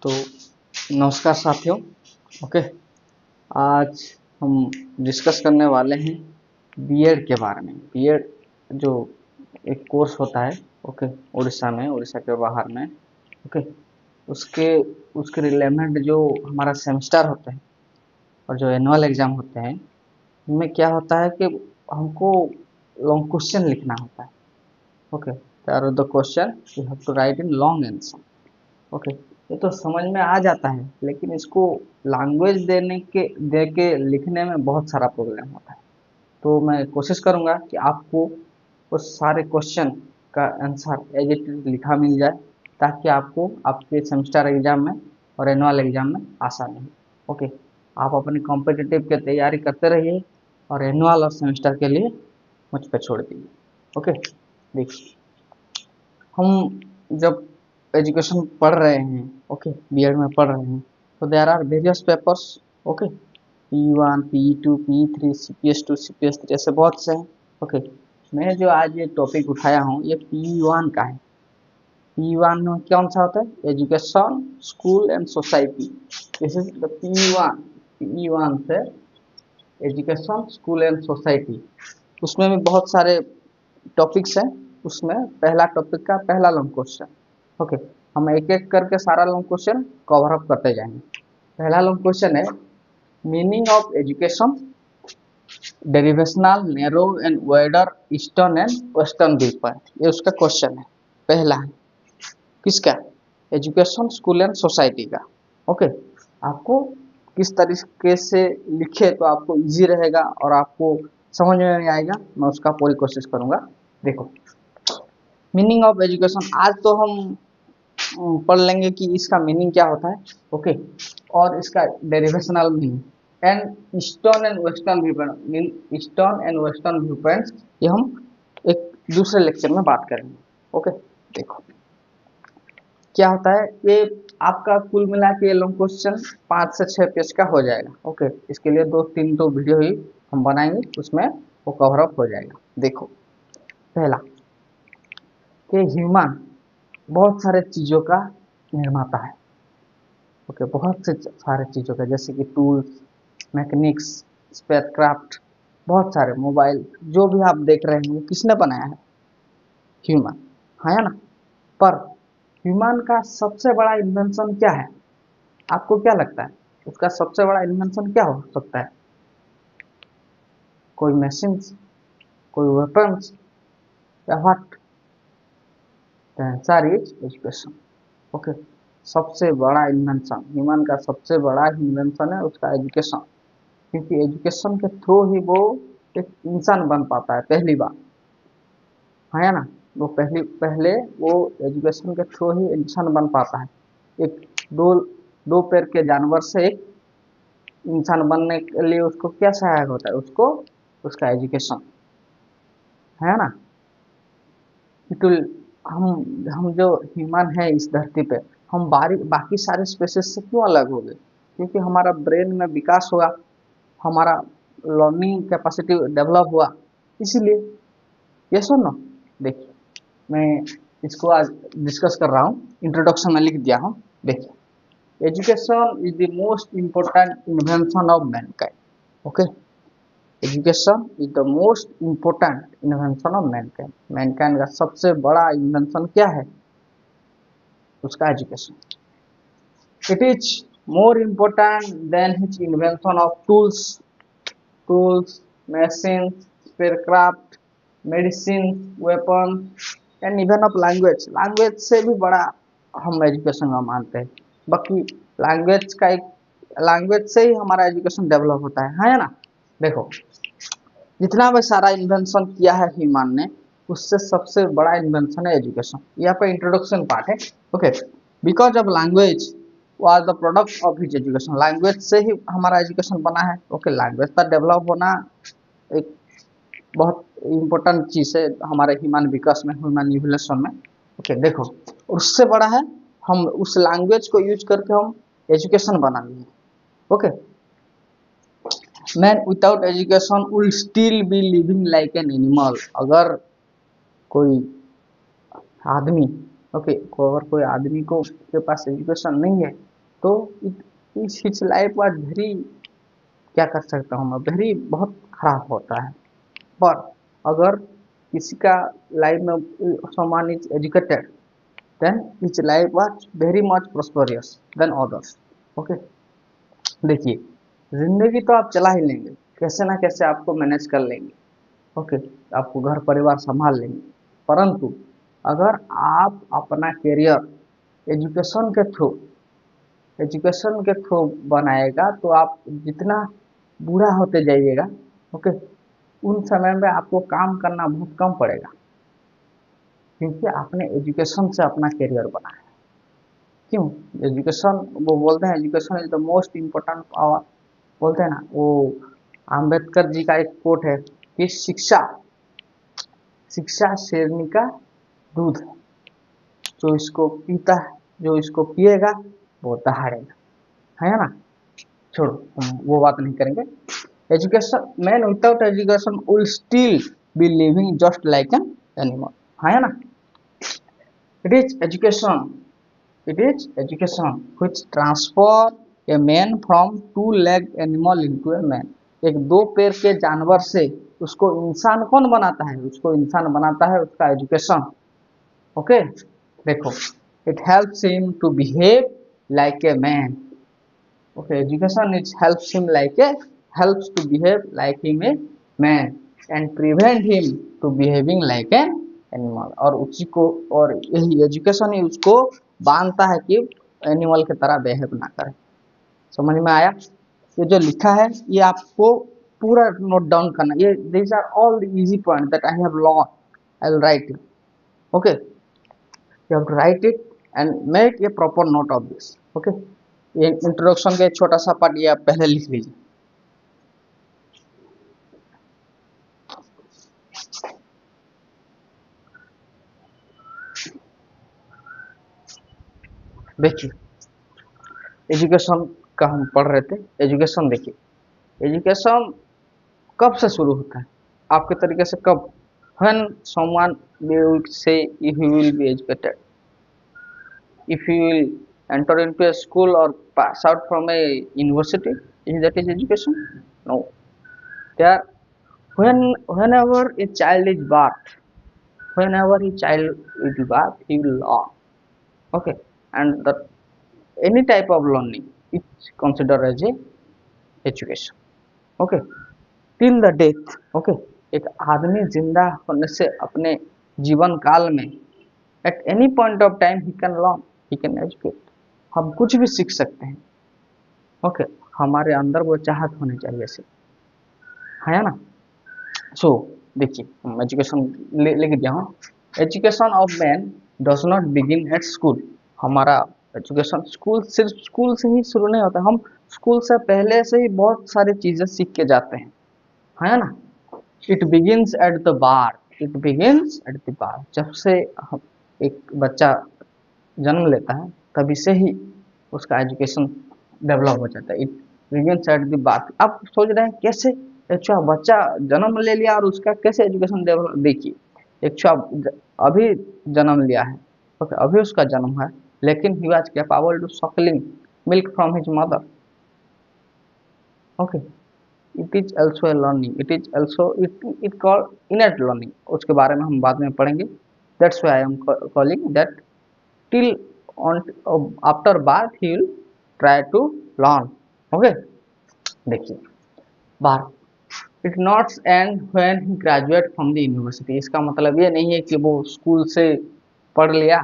तो नमस्कार साथियों। ओके, आज हम डिस्कस करने वाले हैं बीएड के बारे में। बीएड जो एक कोर्स होता है, ओके, उड़ीसा में, उड़ीसा के बाहर में, ओके, उसके उसके रिलेटेड जो हमारा सेमेस्टर होता है और जो एनुअल एग्जाम होते हैं, उनमें क्या होता है कि हमको लॉन्ग क्वेश्चन लिखना होता है। Okay, there are the question you have to write in long answer. Okay, ये तो समझ में आ जाता है, लेकिन इसको लैंग्वेज दे के लिखने में बहुत सारा प्रॉब्लम होता है। तो मैं कोशिश करूंगा कि आपको उस सारे क्वेश्चन का आंसर एज इट इज लिखा मिल जाए, ताकि आपको आपके सेमेस्टर एग्जाम में और एनुअल एग्जाम में आसानी हो। ओके, आप अपनी कॉम्पिटिटिव की तैयारी करते रहिए और एनुअल और सेमेस्टर के लिए मुझ पर छोड़ दीजिए। ओके, देखिए, हम जब एजुकेशन पढ़ रहे हैं, ओके, बीएड में पढ़ रहे हैं, तो there are various papers. Okay, P1, P2, P3, CPS2, CPS3, ऐसे बहुत से हैं। ओके, मैं जो आज ये टॉपिक उठाया हूँ ये P1 का है। P1 में कौन सा होता है? Education, school and society. This is the P1। P1 से एजुकेशन, स्कूल एंड सोसाइटी, उसमें भी बहुत सारे टॉपिक्स हैं। उसमें पहला टॉपिक का पहला लॉन्ग क्वेश्चन। ओके, हम एक एक करके सारा लॉन्ग क्वेश्चन कवर अप करते जाएंगे। पहला लॉन्ग क्वेश्चन है meaning of education, derivational, narrow and wider, eastern and western view point. ये उसका क्वेश्चन है, पहला है। किसका? एजुकेशन, स्कूल एंड सोसाइटी का। ओके, आपको किस तरीके से लिखे तो आपको इजी रहेगा और आपको समझ में नहीं आएगा, मैं उसका पूरी कोशिश करूंगा। देखो, मीनिंग ऑफ एजुकेशन आज तो हम पढ़ लेंगे कि इसका मीनिंग क्या होता है। ओके, और इसका derivational meaning and eastern and western view point, eastern and western view points, ये हम एक दूसरे लेक्चर में बात करेंगे। ओके, देखो क्या होता है। ये आपका कुल मिला के लॉन्ग क्वेश्चन 5 से 6 पेज का हो जाएगा। ओके, इसके लिए 2-3 तो वीडियो ही हम बनाएंगे, उसमें वो कवर अप हो जाएगा। देखो, पहला कि ह्यूमन बहुत सारे चीजों का निर्माता है। ओके, बहुत से सारे चीजों का, जैसे कि टूल्स, मैकेनिक्स, स्पेसक्राफ्ट, बहुत सारे मोबाइल, जो भी आप देख रहे हैं वो किसने बनाया है? ह्यूमन, है ना। पर ह्यूमन का सबसे बड़ा इन्वेंशन क्या है? आपको क्या लगता है उसका सबसे बड़ा इन्वेंशन क्या हो सकता है? कोई मशीन, कोई वेपन्स, या what? The answer is education. Okay, सबसे बड़ा इन्वेंशन, ह्यूमन का सबसे बड़ा इन्वेंशन है उसका एजुकेशन, क्योंकि एजुकेशन के थ्रू ही वो एक इंसान बन पाता है पहली बार, है ना। वो पहले पहले वो एजुकेशन के थ्रू ही इंसान बन पाता है। एक दो दो पैर के जानवर से एक इंसान बनने के लिए उसको क्या सहायक होता है? उसको उसका एजुकेशन, है ना। इट विल, हम जो ह्यूमन है इस धरती पे, हम बाकी सारे स्पेसिस से क्यों अलग हो गए? क्योंकि हमारा ब्रेन में विकास हुआ, हमारा लर्निंग कैपेसिटी डेवलप हुआ, इसीलिए। ये सुनो, देखिए, मैं इसको आज डिस्कस कर रहा हूँ, इंट्रोडक्शन में लिख दिया हूँ। देखिए, education is the most important invention of Mankind. Okay, education is the most important invention of Mankind. Mankind का सबसे बड़ा इन्वेंशन क्या है? उसका education. It is more important then his invention of tools, machines, spacecraft, medicine, weapon and even of language. Language से भी बड़ा हम एजुकेशन का मानते हैं। बाकी लैंग्वेज से ही हमारा एजुकेशन डेवलप होता है ना। देखो, जितना भी सारा इन्वेंशन किया है ह्यूमन ने, उससे सबसे बड़ा इन्वेंशन है एजुकेशन। ये आपका इंट्रोडक्शन पार्ट है। Okay, because of language was the product of his education. Language से ही हमारा एजुकेशन बना है। ओके, लैंग्वेज का डेवलप होना एक बहुत इम्पोर्टेंट चीज है हमारे ह्यूमन विकास में, ह्यूमन इवोल्यूशन में। ओके, देखो, उससे बड़ा है हम उस लैंग्वेज को यूज करके हम एजुकेशन बना लिए। Okay, man without education will still be living like an animal. अगर कोई आदमी, ओके, अगर कोई आदमी को के पास एजुकेशन नहीं है तो हिज लाइफ वॉज वेरी, क्या कर सकता हूँ मैं, वेरी बहुत खराब होता है। पर अगर किसी का लाइफ में someone is educated, then his life was very much prosperous than others। Okay, देखिए जिंदगी तो आप चला ही लेंगे, कैसे ना कैसे आपको मैनेज कर लेंगे। ओके, आपको घर परिवार संभाल लेंगे, परंतु अगर आप अपना करियर एजुकेशन के थ्रू बनाएगा तो आप जितना बूढ़ा होते जाइएगा, ओके, उन समय में आपको काम करना बहुत कम पड़ेगा, क्योंकि आपने एजुकेशन से अपना करियर बनाया। क्यों? एजुकेशन, वो बोलते हैं education is the most important power, बोलते हैं ना, वो आम्बेडकर जी का एक कोट है कि शिक्षा शिक्षा शेरनी का दूध है, जो इसको पीता है, जो इसको पिएगा वो दहाड़ेगा, है ना। छोड़ो, हम वो बात नहीं करेंगे। Education, man without education will still be living just like an animal, है ना। It is education which transform a man from two leg animal into a man। एक दो पैर के जानवर से उसको इंसान कौन बनाता है? उसको इंसान बनाता है उसका एजुकेशन। ओके, देखो, it helps him to behave like a man. Okay, education it helps to behave like him a man and prevent him to behaving like an animal। और उसी को, और यही एजुकेशन ही उसको बांधता है कि एनिमल की तरह बिहेव ना करे। समझ में आया? ये जो लिखा है ये आपको पूरा नोट डाउन करना। ये these are all the easy points that I have learned, I will write it। okay, you have to write it and make a proper note of this। okay, ये इंट्रोडक्शन का एक छोटा सा part ये आप पहले लिख लीजिए। देखिए, एजुकेशन का हम पढ़ रहे थे। एजुकेशन देखिए, एजुकेशन कब से शुरू होता है आपके तरीके से? कब? when someone will say if you will be educated, if you will enter into a school or pass out from a university, is that is education? No, there, whenever a child is birth, he will learn। okay, and that any type of learning is considered as a education। okay, till the death। okay, एक आदमी जिंदा होने से अपने जीवन काल में at any point of time he can learn, he can educate. हम कुछ भी सीख सकते हैं। ओके, हमारे अंदर वो चाहत होनी चाहिए सिर्फ, है ना। सो देखिए, हम एजुकेशन लेके दिया हूँ। Education of man does not begin at school. हमारा एजुकेशन सिर्फ स्कूल से ही शुरू नहीं होता। हम स्कूल से पहले से ही बहुत सारी चीजें सीख के जाते हैं, है ना। It begins at the bar. जब से एक बच्चा जन्म लेता है तभी से ही उसका एजुकेशन डेवलप हो जाता है। It begins at the bar. आप सोच रहे हैं कैसे? अच्छा, बच्चा जन्म ले लिया और उसका कैसे एजुकेशन डेवलप? देखिए, एक अभी जन्म लिया है, ओके, अभी उसका जन्म है, लेकिन he was capable to sucking milk from his mother. Okay, it is also a learning, it called inner learning. उसके बारे में हम बाद में पढ़ेंगे। That's why I am calling that till on after birth he will try to learn. Okay, देखिए, बार it not end when he graduate from the university. इसका मतलब ये नहीं है कि वो स्कूल से पढ़ लिया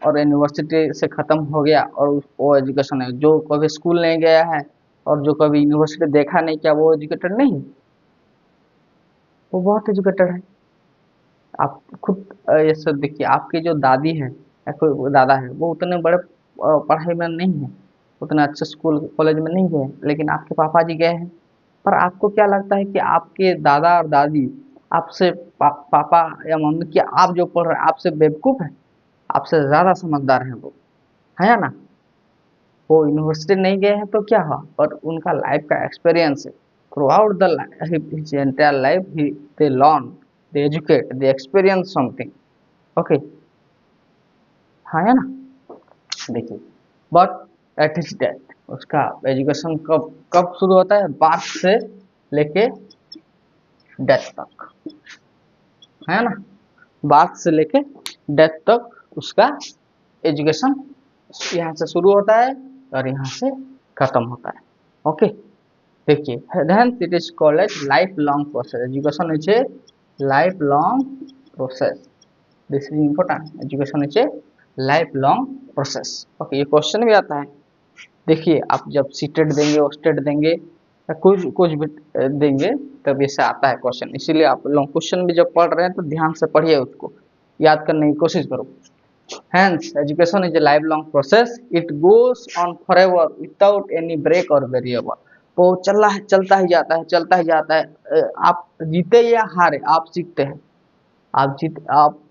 और यूनिवर्सिटी से खत्म हो गया और वो एजुकेशन है। जो कभी स्कूल नहीं गया है और जो कभी यूनिवर्सिटी देखा नहीं, क्या वो एजुकेटेड नहीं? वो बहुत एजुकेटेड है। आप खुद ये सब देखिए, आपकी जो दादी है या कोई दादा है, वो उतने बड़े पढ़ाई में नहीं है, उतना अच्छे स्कूल कॉलेज में नहीं गए, लेकिन आपके पापा जी गए हैं। पर आपको क्या लगता है कि आपके दादा और दादी आपसे पापा या मम्मी, क्या आप जो पढ़ रहे हैं आपसे बेवकूफ़ है? आपसे ज़्यादा समझदार हैं वो, है ना। वो यूनिवर्सिटी नहीं गए हैं तो क्या हुआ, पर उनका लाइफ का एक्सपीरियंस है। Through out the his entire life they learn, they educate, they experience something. Okay, हाँ, है ना। देखिए, बट एट हिज डेथ, उसका एजुकेशन कब कब शुरू होता है, बर्थ से लेके डेथ तक, है ना, बर्थ से लेके डेथ तक उसका एजुकेशन यहाँ से शुरू होता है और यहाँ से खत्म होता है। ओके, देखिए, hence it is called as lifelong process. Education is a lifelong process. This is important. Education is a lifelong process. Okay, ये क्वेश्चन भी आता है। देखिए, आप जब सीटेट देंगे, ओस्टेट देंगे या कुछ कुछ भी देंगे तब ऐसे आता है क्वेश्चन। इसीलिए आप लोग क्वेश्चन भी जब पढ़ रहे हैं तो ध्यान से पढ़िए, उसको याद करने की कोशिश करो। Hence, education is a lifelong process. It goes on forever without any break or variable. वो चलता ही जाता है, चलता ही जाता है। आप जीते या हारे, आप सीखते हैं। आप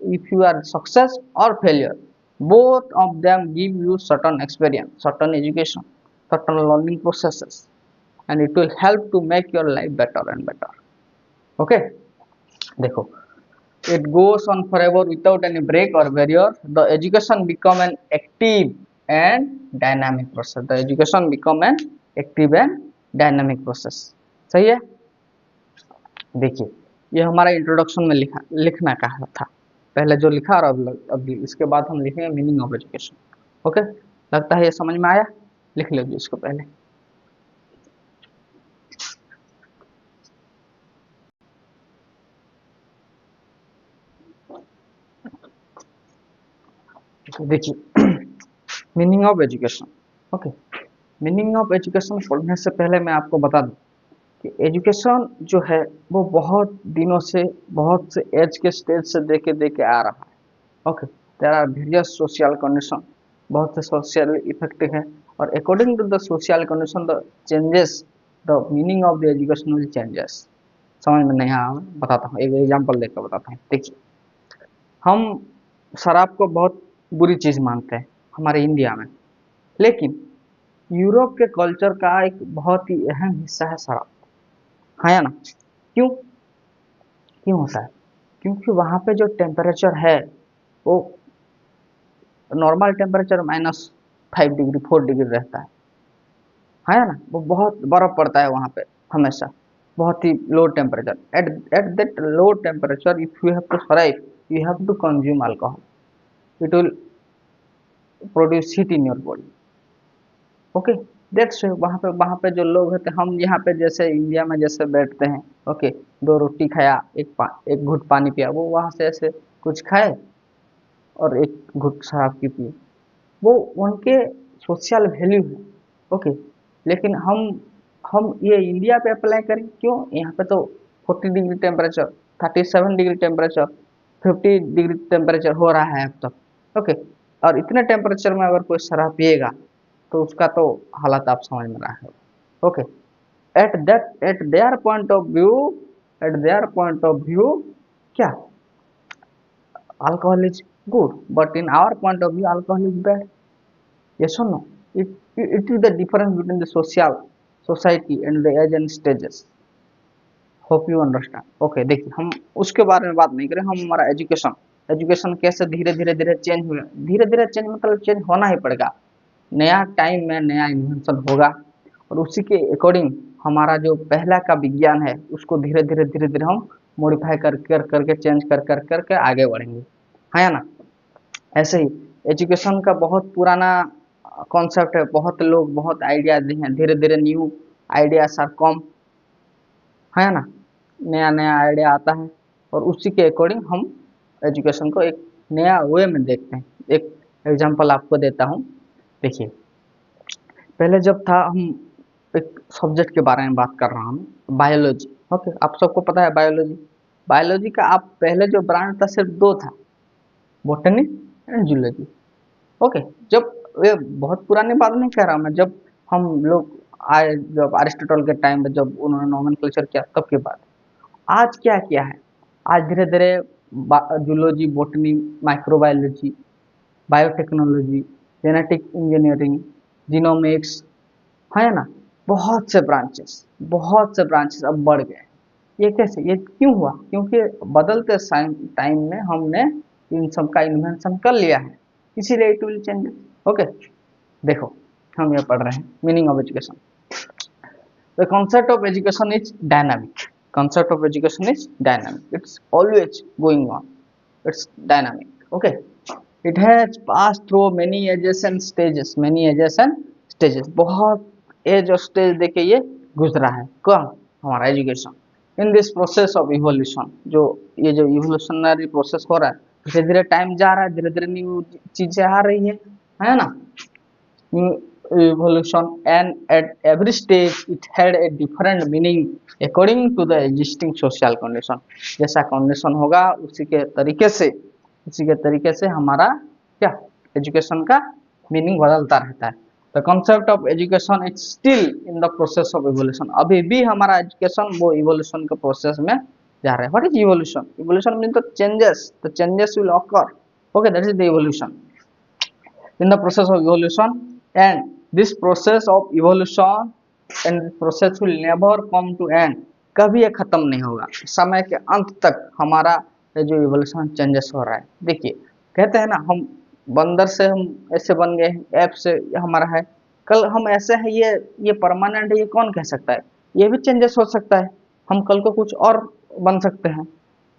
if you are success or failure, both of them give you certain experience, certain education, certain learning processes, and it will help to make your life better and better. Okay, देखो, it goes on forever without any break or barrier. The education become an active and dynamic process. The education become an active and dynamic process. सही है। देखिए, ये हमारा introduction में लिखना कहा था, पहले जो लिखा और अब इसके बाद हम लिखेंगे मीनिंग ऑफ एजुकेशन। ओके, लगता है ये समझ में आया, लिख लीजिए इसको पहले। देखिए, meaning of education. Okay, meaning of education पढ़ने से पहले मैं आपको बता दूं कि एजुकेशन जो है वो बहुत दिनों से, बहुत से एज के स्टेज से देके आ रहा है। Okay, there are various social condition, बहुत से सोशल इफेक्ट है, और according to the social condition the changes, the meaning of the education will changes. समझ में नहीं आया, बताता हूँ, एक एग्जांपल देकर बताता हूँ। देखिए, हम शराब को बहुत बुरी चीज मानते हैं हमारे इंडिया में, लेकिन यूरोप के कल्चर का एक बहुत ही अहम हिस्सा है शराब, है ना। क्यों क्यों होता है? क्योंकि वहाँ पे जो टेम्परेचर है वो नॉर्मल टेम्परेचर -5 डिग्री 4 डिग्री रहता है ना। वो बहुत बर्फ पड़ता है वहाँ पे हमेशा, बहुत ही low temperature. At that low temperature if you have to survive, you have to consume alcohol, it will produce heat in your body. Okay, that's वहाँ पे जो लोग होते हैं, हम यहाँ पे जैसे इंडिया में जैसे बैठते हैं, ओके, 2 रोटी खाया, एक घुट पानी पिया, वो वहाँ से ऐसे कुछ खाए और एक घुट शराब की पिए, वो उनके सोशल वैल्यू है। ओके, लेकिन हम ये इंडिया पे अप्लाई करें, क्यों? यहाँ पे तो 40 degree temperature, 37 degree temperature, 50 degree temperature हो रहा है अब तक। ओके, और इतने टेम्परेचर में अगर कोई शराब पिएगा तो उसका तो हालत आप समझ में रहा है। Okay, at their point of view, at their point of view क्या, alcohol is good, but in our point of view alcohol is bad. yes or no? It is the difference between the society and the age and stages. Hope you understand. Okay, देखिए, हम उसके बारे में बात नहीं करें, हम हमारा एजुकेशन कैसे धीरे धीरे चेंज हुआ। धीरे धीरे चेंज मतलब चेंज होना ही पड़ेगा, नया टाइम में नया इन्वेंशन होगा, और उसी के अकॉर्डिंग हमारा जो पहला का विज्ञान है उसको धीरे धीरे हम मॉडिफाई करके चेंज करके आगे बढ़ेंगे, है ना। ऐसे ही एजुकेशन का बहुत पुराना कॉन्सेप्ट है, बहुत लोग बहुत आइडियाज हैं, धीरे धीरे न्यू आइडियाज आर कम, है ना, नया नया आइडिया आता है, और उसी के अकॉर्डिंग हम एजुकेशन को एक नया वे में देखते हैं। एक एग्जांपल आपको देता हूँ। देखिए, पहले जब था, हम एक सब्जेक्ट के बारे में बात कर रहा हूँ, बायोलॉजी। ओके, आप सबको पता है बायोलॉजी। बायोलॉजी का आप पहले जो ब्रांच था सिर्फ 2 था, बॉटनी एंड जूलॉजी। ओके, जब ये बहुत पुरानी बात नहीं कह रहा मैं, जब हम लोग आए, जब अरिस्टोटल के टाइम में जब उन्होंने नोमेनक्लेचर किया तब की बात। आज क्या किया है, आज धीरे धीरे zoology, botany, microbiology, biotechnology, genetic engineering, genomics, है ना, बहुत से ब्रांचेस अब बढ़ गए। ये कैसे, ये क्यों हुआ? क्योंकि बदलते टाइम में हमने इन सब का इन्वेंशन कर लिया है, इसीलिए इट विल चेंज। ओके, देखो, हम ये पढ़ रहे हैं meaning of education. The concept of education is dynamic. Concept of education is dynamic. It's always going on. It's dynamic. Okay. It has passed through many ages and stages. Many ages and stages. बहुत as और stage देके ये गुजरा है। कौन? हमारा education. In this process of evolution, ये जो इवोल्यूशनरी प्रोसेस हो रहा है, धीरे धीरे टाइम जा रहा है, धीरे धीरे न्यू चीजें आ रही है ना, new evolution, and at every stage it had a different meaning according to the existing social condition। जैसा कंडीशन होगा उसी के तरीके से हमारा क्या एजुकेशन का मीनिंग बदलता रहता है। The concept of education is still in the process of evolution. अभी भी हमारा एजुकेशन वो इवोल्यूशन के प्रोसेस में जा रहा है। What is evolution? Evolution mean the changes will occur. Okay, that is the evolution. In the process of evolution, and this process of evolution and this process will never come to end। कभी ये खत्म नहीं होगा, समय के अंत तक हमारा जो इवोल्यूशन चेंजेस हो रहा है। देखिए, कहते हैं ना, हम बंदर से हम ऐसे बन गए, ऐप से हमारा है, कल हम ऐसे हैं, ये परमानेंट है, ये कौन कह सकता है? ये भी चेंजेस हो सकता है, हम कल को कुछ और बन सकते हैं।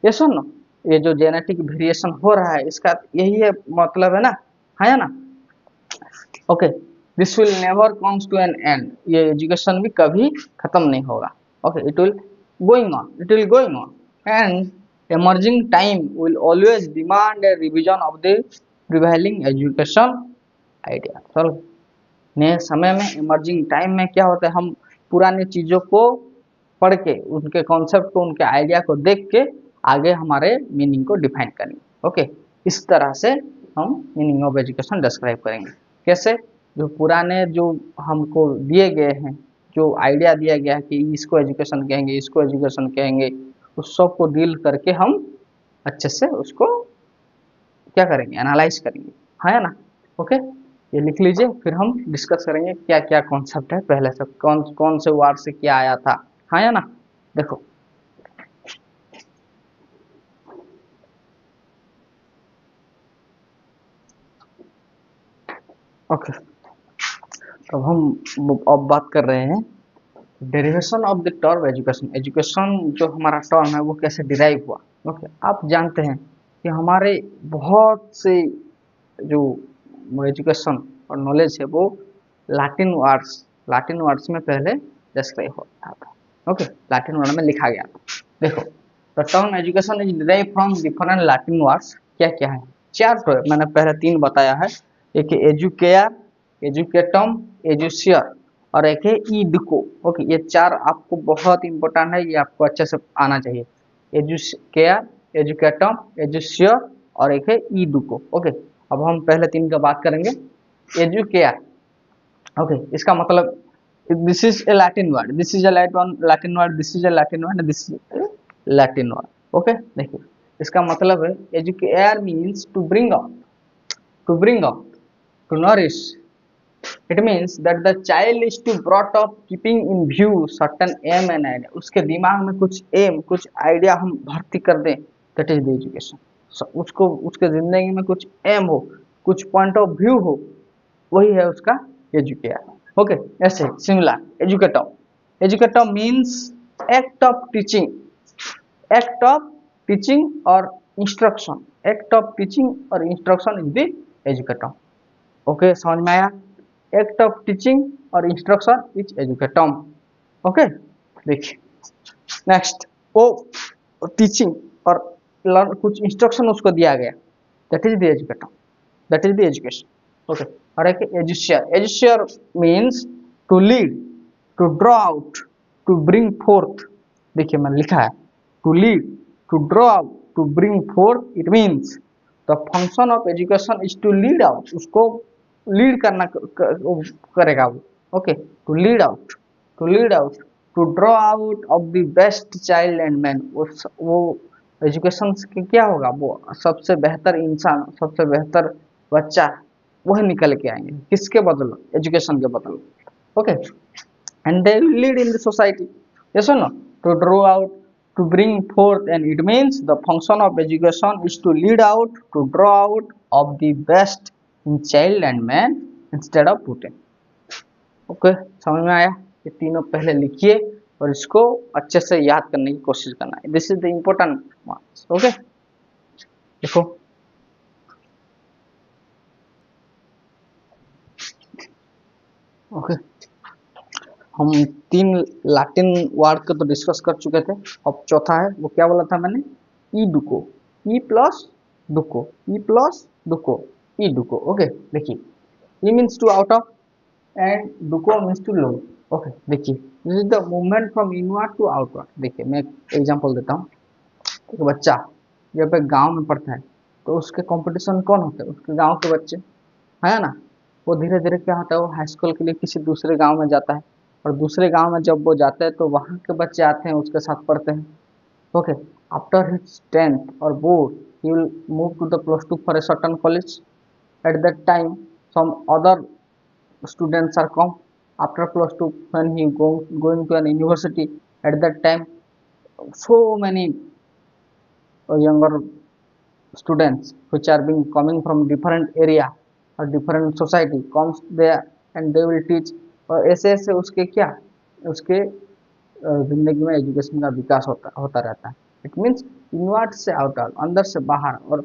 ये सुनो, ये जो जेनेटिक वेरिएशन हो रहा है, इसका यही है मतलब है ना, है ना। Okay, this will never comes to an end. ये एजुकेशन भी कभी खत्म नहीं होगा। Okay, it will going on and emerging time will always demand a revision of the prevailing education idea। चलो, नए समय में emerging time में क्या होता है, हम पुरानी चीजों को पढ़ के, उनके कॉन्सेप्ट को, उनके आइडिया को देख के आगे हमारे मीनिंग को डिफाइन करेंगे। ओके, इस तरह से हम मीनिंग ऑफ एजुकेशन डिस्क्राइब करेंगे। कैसे? जो पुराने जो हमको दिए गए हैं, जो आइडिया दिया गया है कि इसको एजुकेशन कहेंगे, इसको एजुकेशन कहेंगे, उस सब को डील करके हम अच्छे से उसको क्या करेंगे, एनालाइज करेंगे, है ना। ओके, ये लिख लीजिए, फिर हम डिस्कस करेंगे क्या क्या कॉन्सेप्ट है, पहले से कौन कौन से वर्ड से क्या आया था, है ना। देखो, ओके, तो हम अब बात कर रहे हैं derivation of the term education. Education जो हमारा टर्म है वो कैसे डिराइव हुआ। ओके, आप जानते हैं कि हमारे बहुत से जो एजुकेशन और नॉलेज है वो लैटिन वर्ड्स में पहले डिस्क्राइब होता था। ओके, लैटिन वर्ड में लिखा गया था। देखो, the term education is derive from different Latin words. क्या क्या है? चार तो मैंने पहले तीन बताया है। एक एजुकेयर, एजुकेटम, एजुशियर और एक है ईडको। ओके, ये चार आपको बहुत इंपॉर्टेंट है, ये आपको अच्छे से आना चाहिए। एजुकेयर, एजुकेटम, एजुशियर और एक है ईडको। ओके, अब हम पहले तीन का बात करेंगे। एजुकेयर, ओके, इसका मतलब this is a Latin word, this is a Latin word, this is a Latin word, this is a Latin word. Okay, देखिए, इसका मतलब है educare means to bring out, to nourish। It means that the child is to brought up keeping in view certain aim and idea। उसके दिमाग में कुछ M, कुछ idea हम भर्ती कर दें, that is the education। उसको, उसके जिंदगी में कुछ एम हो, कुछ पॉइंट ऑफ व्यू हो, वही है उसका एजुकेयर। ओके, ऐसे similar educator means act of teaching और इंस्ट्रक्शन। एक्ट ऑफ टीचिंग और instruction is the educator. Okay, समझ में आया? एक्ट ऑफ टीचिंग और इंस्ट्रक्शन इज एजुकेटम। ओके, देखिए नेक्स्ट, वो टीचिंग और कुछ इंस्ट्रक्शन उसको दिया गया, that is the educatum, that is the education. Okay, और एक educere means to lead, to draw out, to bring forth. देखिए, मैंने लिखा है to lead, to draw out, to bring forth. It means the function of education is to lead out. उसको lead करना करेगा वो। Okay, to lead out, to draw out of the best child and man. वो education के क्या होगा, वो सबसे बेहतर इंसान, सबसे बेहतर बच्चा वह निकल के आएंगे। किसके बदल? एजुकेशन के बदल। Okay, and they lead in the society. ये सुनो, to draw out, to bring forth, and it means the function of education is to lead out, to draw out of the best in child and man instead of putting। Okay, समझ में आया? ये तीनों पहले लिखिए और इसको अच्छे से याद करने की कोशिश करना है। This is the important marks. Okay, देखो ओके, हम 3 लैटिन वर्ड को तो डिस्कस कर चुके थे। अब चौथा है, वो क्या बोला था मैंने? E duco, E plus duco, E plus duco, E duco. Okay, देखिए E means to out of and duco means to low. Okay, देखिए this is the movement from inward to outward. देखिए मैं एक एग्जांपल देता हूँ। एक बच्चा जब एक गांव में पढ़ता है तो उसके कंपटीशन कौन होते हैं? उसके गांव के बच्चे, है ना? वो धीरे धीरे क्या होता है, वो हाई स्कूल के लिए किसी दूसरे गांव में जाता है और दूसरे गांव में जब वो जाता है तो वहाँ के बच्चे आते हैं उसके साथ पढ़ते हैं। Okay, after his 10th or board he will move to the plus 2 for a certain college. At that time some other students are come after plus 2 when he going to an university. At that time so many younger students which are being coming from different area or different society comes there and they will teach। और ऐसे ऐसे उसके क्या, उसके जिंदगी में education का विकास होता होता रहता है। इट मीन्स इनवर्ड से आउटवर्ड, अंदर से बाहर, और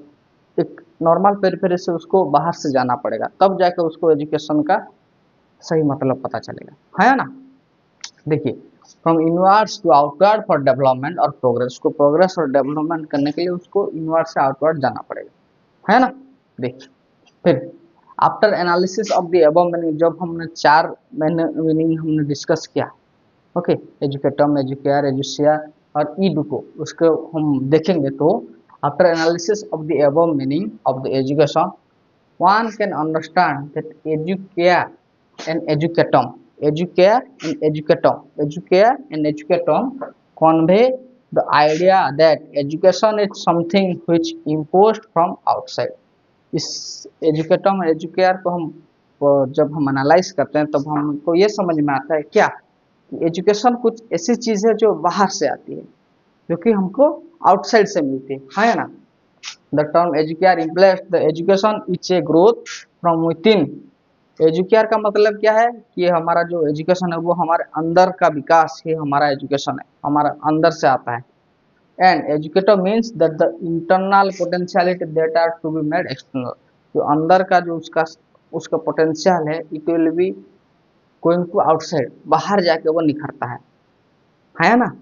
एक नॉर्मल पेरिफेरी से उसको बाहर से जाना पड़ेगा तब जाकर उसको एजुकेशन का सही मतलब पता चलेगा, है ना? देखिए from inwards to outward for development और प्रोग्रेस, को प्रोग्रेस और डेवलपमेंट करने के लिए उसको इनवर्ड से आउटवर्ड जाना पड़ेगा, है ना? देखिए फिर after analysis of the above meaning, जब हमने 4 मीनिंग हमने डिस्कस किया। ओके, एजुकेटम, एजुकेयर, एजुशियर और ईडुको, उसको हम देखेंगे तो after analysis of the above meaning of the education one can understand that educare and educatum, educare and educatum, educare and educatum convey the idea that education is something which imposed from outside। इस एजुकेटम educare को हम जब हम analyse करते हैं तब हमको ये समझ में आता है क्या कि एजुकेशन कुछ ऐसी चीज है जो बाहर से आती है, जो कि हमको आउटसाइड से मिलती है ना? The term educare implies the education is a growth from within। Educare का मतलब क्या है कि हमारा जो एजुकेशन है वो हमारे अंदर का विकास ही हमारा एजुकेशन है, हमारा अंदर से आता है। And educator means that the internal potentiality that are to be made external, जो अंदर का जो उसका पोटेंशियल है it will be going to outside, बाहर जाके वो निखरता है ना?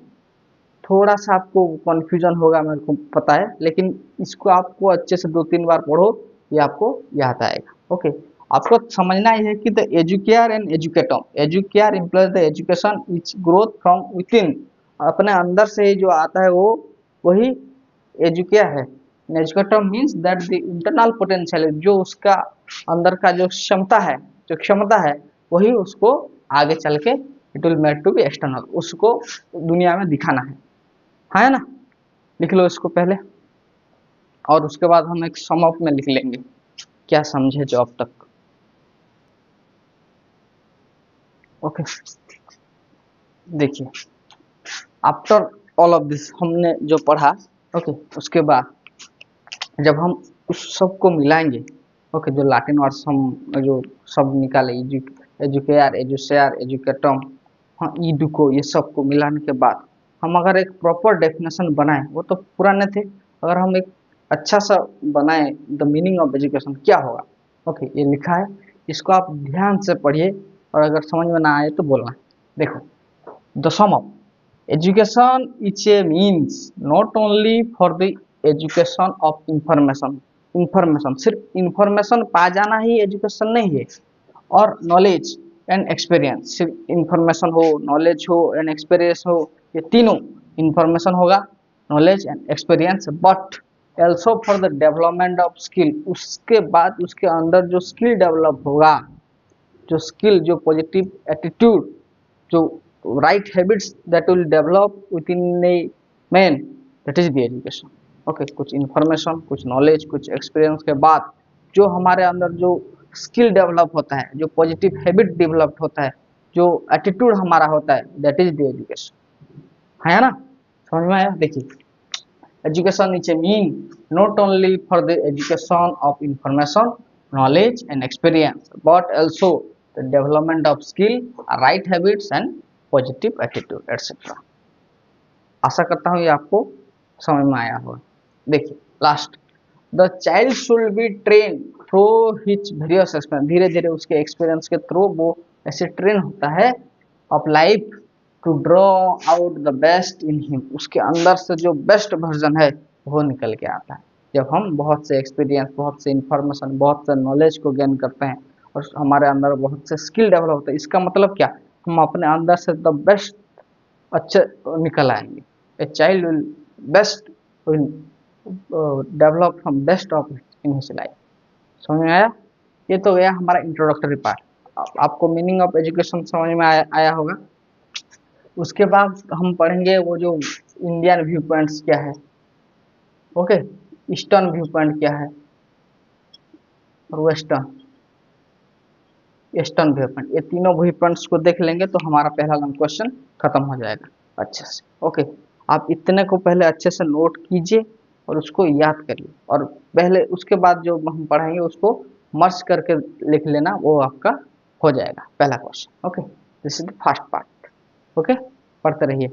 थोड़ा सा आपको कन्फ्यूजन होगा मेरे को पता है, लेकिन इसको आपको अच्छे से 2-3 बार पढ़ो, ये आपको याद आएगा। ओके, आपको समझना ही है कि the educare and educatum, educare implies the education is growth from within, अपने अंदर से ही जो आता है वो वही एजुकेयर है। Educatum means that the internal potential, जो उसका अंदर का जो क्षमता है, जो क्षमता है वही उसको आगे चल के it will made to be external, उसको दुनिया में दिखाना है ना? लिख लो इसको पहले और उसके बाद हम एक सम अप में लिख लेंगे क्या समझे जो अब तक। ओके, देखिए आफ्टर ऑल ऑफ दिस हमने जो पढ़ा, ओके, उसके बाद जब हम उस सब को मिलाएंगे, ओके, जो लैटिन वर्ड्स हम जो सब निकाले, एजुकेयर, एजुशेयर, एजुकेटम, हाँ, ईडुको, ये सब को मिलाने के बाद हम अगर एक प्रॉपर डेफिनेशन बनाए, वो तो पुराने थे, अगर हम एक अच्छा सा बनाए द मीनिंग ऑफ एजुकेशन क्या होगा। ओके, ये लिखा है, इसको आप ध्यान से पढ़िए और अगर समझ में ना आए तो बोलना। देखो the sum of education is a means not only for the education of information, information सिर्फ इंफॉर्मेशन पा जाना ही एजुकेशन नहीं है, और नॉलेज एंड एक्सपीरियंस, सिर्फ इंफॉर्मेशन हो, नॉलेज हो एंड एक्सपीरियंस हो, ये तीनों, इंफॉर्मेशन होगा, knowledge and experience, but also for the development of skill, उसके बाद उसके अंदर जो स्किल डेवलप होगा, जो स्किल, जो पॉजिटिव एटीट्यूड, जो right habits that will develop with in a man, that is the education. Okay, कुछ इंफॉर्मेशन, कुछ नॉलेज, कुछ एक्सपीरियंस के बाद जो हमारे अंदर जो स्किल डेवलप होता है, जो पॉजिटिव हैबिट डेवलप होता है, जो एटीट्यूड हमारा होता है, दैट इज द एजुकेशन, है ना? समझ में आया? देखिए education is a mean not only for the education of information, knowledge and experience, but also the development of skill, right habits and positive attitude etc. आशा करता हूँ ये आपको समझ में आया होगा। देखिए last, the child should be train through his various experience, धीरे धीरे उसके एक्सपीरियंस के थ्रू वो ऐसे ट्रेन होता है of life to draw out the best in him, उसके अंदर से जो बेस्ट वर्जन है वो निकल के आता है। जब हम बहुत से एक्सपीरियंस, बहुत से इंफॉर्मेशन, बहुत से नॉलेज को गेन करते हैं और हमारे अंदर बहुत से स्किल डेवलप होते हैं, इसका मतलब क्या, हम अपने अंदर से द बेस्ट अच्छे निकल आएंगे। A child will best will develop from best of in his life. समझ में आया? ये तो गया हमारा इंट्रोडक्टरी पार्ट। आपको मीनिंग ऑफ एजुकेशन समझ में आया होगा। उसके बाद हम पढ़ेंगे वो जो इंडियन व्यू पॉइंट्स क्या है, ओके, ईस्टर्न व्यू पॉइंट क्या है और वेस्टर्न ईस्टर्न व्यू पॉइंट, ये तीनों व्यू पॉइंट्स को देख लेंगे तो हमारा पहला लॉन्ग क्वेश्चन खत्म हो जाएगा अच्छे से। ओके, आप इतने को पहले अच्छे से नोट कीजिए और उसको याद करिए, और पहले उसके बाद जो हम पढ़ाएंगे उसको मर्ज करके लिख लेना, वो आपका हो जाएगा पहला question. Okay, this is the first part. Okay, पढ़ते रहिए।